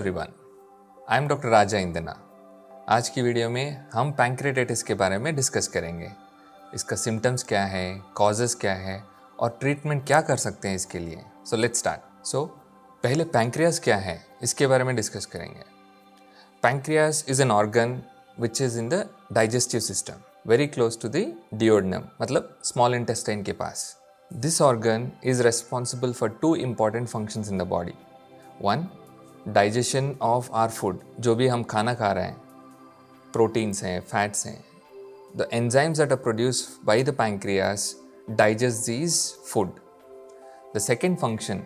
Everyone, I am doctor राजा इंदना। आज की video में हम पैंक्रेटाइटिस के बारे में डिस्कस करेंगे। इसका सिम्टम्स क्या है, कॉजेज़ क्या है और ट्रीटमेंट क्या कर सकते हैं इसके लिए। So let's start. पहले पैंक्रियास क्या है इसके बारे में डिस्कस करेंगे। Pancreas is an organ which is in the digestive system, very close to the duodenum, मतलब स्मॉल इंटेस्टाइन के पास। This organ is responsible for two important functions in the body. One, digestion of our food, जो भी हम खाना खा रहे हैं, प्रोटीन्स हैं, फैट्स हैं, the enzymes that are produce by the pancreas digest these food. The second function,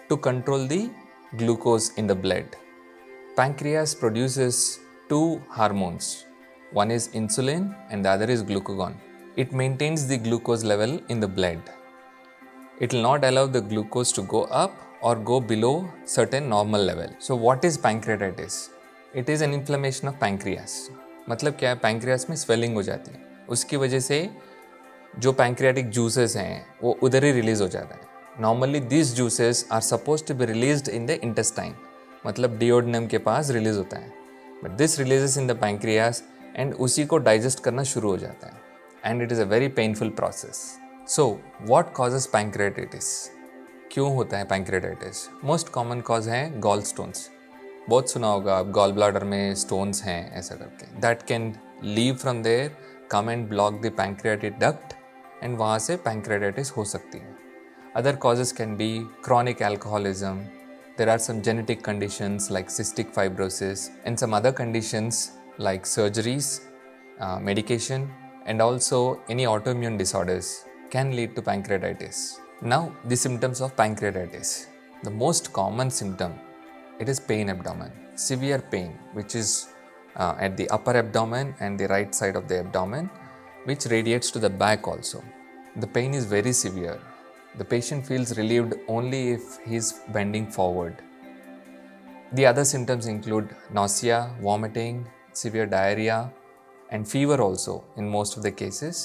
to control the glucose in the blood. Pancreas produces two hormones. One is insulin and the other is glucagon. It maintains the glucose level in the blood. It will not allow the glucose to go up or go below certain normal level. So what is pancreatitis? It is an inflammation of pancreas. मतलब क्या है, pancreas में swelling हो जाती है, उसकी वजह से जो pancreatic juices हैं वो उधर ही रिलीज हो जाता है। Normally these juices are supposed to be released in the intestine, मतलब डियोडनम के पास रिलीज होता है, but this releases in the pancreas and उसी को डाइजेस्ट करना शुरू हो जाता है and it is a very painful process. So what causes pancreatitis? क्यों होता है पैंक्रेटाइटिस? मोस्ट कॉमन कॉज है गॉल स्टोन्स। बहुत सुना होगा आप, गॉल ब्लैडर में स्टोन्स हैं ऐसा करके। That can leave from there, come and block the pancreatic duct and वहाँ से पैंक्रेटाइटिस हो सकती है। Other causes can be chronic alcoholism. There are some genetic conditions like cystic fibrosis and some other conditions like surgeries, medication, and also any autoimmune disorders can lead to pancreatitis. Now, the symptoms of pancreatitis. The most common symptom, it is pain abdomen, severe pain, which is at the upper abdomen and the right side of the abdomen, which radiates to the back also. The pain is very severe. The patient feels relieved only if he is bending forward. The other symptoms include nausea, vomiting, severe diarrhea, and fever also in most of the cases.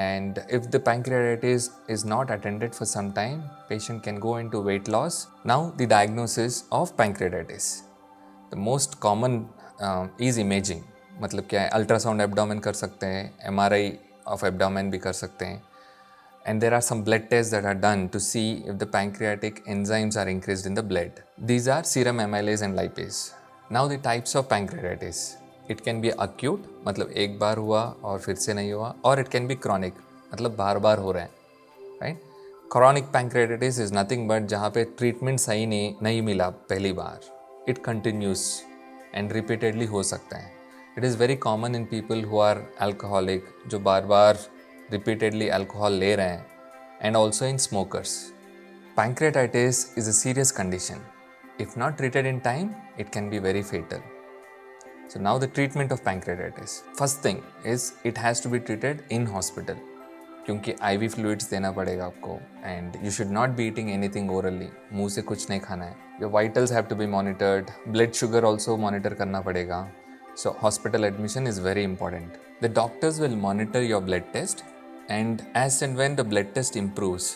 And if the pancreatitis is not attended for some time, patient can go into weight loss. Now, the diagnosis of pancreatitis. The most common is imaging. मतलब क्या है, ultrasound abdomen कर सकते हैं, MRI of abdomen भी कर सकते हैं. And there are some blood tests that are done to see if the pancreatic enzymes are increased in the blood. These are serum amylase and lipase. Now the types of pancreatitis. It can be acute, मतलब एक बार हुआ और फिर से नहीं हुआ, or it can be chronic, मतलब बार बार हो रहा है, right? Chronic pancreatitis is nothing but जहाँ पे ट्रीटमेंट सही नहीं मिला पहली बार. It continues and repeatedly हो सकता है. It is very common in people who are alcoholic, जो बार बार repeatedly alcohol ले रहे हैं, and also in smokers. Pancreatitis is a serious condition. If not treated in time, it can be very fatal. So now the treatment of pancreatitis. First thing is it has to be treated in hospital, क्योंकि IV fluids देना पड़ेगा आपको, and you should not be eating anything orally. मुंह से कुछ नहीं खाना है. Your vitals have to be monitored. Blood sugar also monitor करना पड़ेगा. So hospital admission is very important. The doctors will monitor your blood test, and as and when the blood test improves,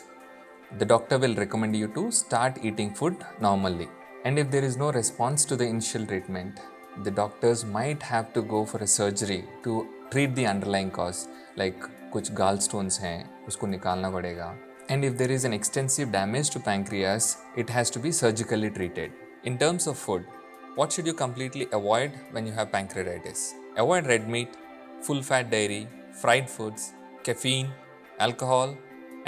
the doctor will recommend you to start eating food normally. And if there is no response to the initial treatment, the doctors might have to go for a surgery to treat the underlying cause, like कुछ gallstones हैं, उसको निकालना पड़ेगा. And if there is an extensive damage to pancreas, it has to be surgically treated. In terms of food, what should you completely avoid when you have pancreatitis? Avoid red meat, full-fat dairy, fried foods, caffeine, alcohol,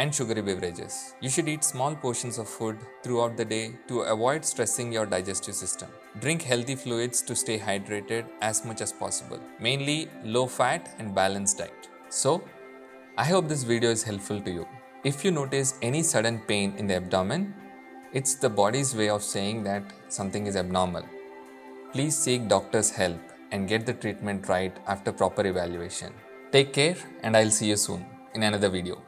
and sugary beverages. You should eat small portions of food throughout the day to avoid stressing your digestive system. Drink healthy fluids to stay hydrated as much as possible. Mainly low-fat and balanced diet. So, I hope this video is helpful to you. If you notice any sudden pain in the abdomen, it's the body's way of saying that something is abnormal. Please seek doctor's help and get the treatment right after proper evaluation. Take care, and I'll see you soon in another video.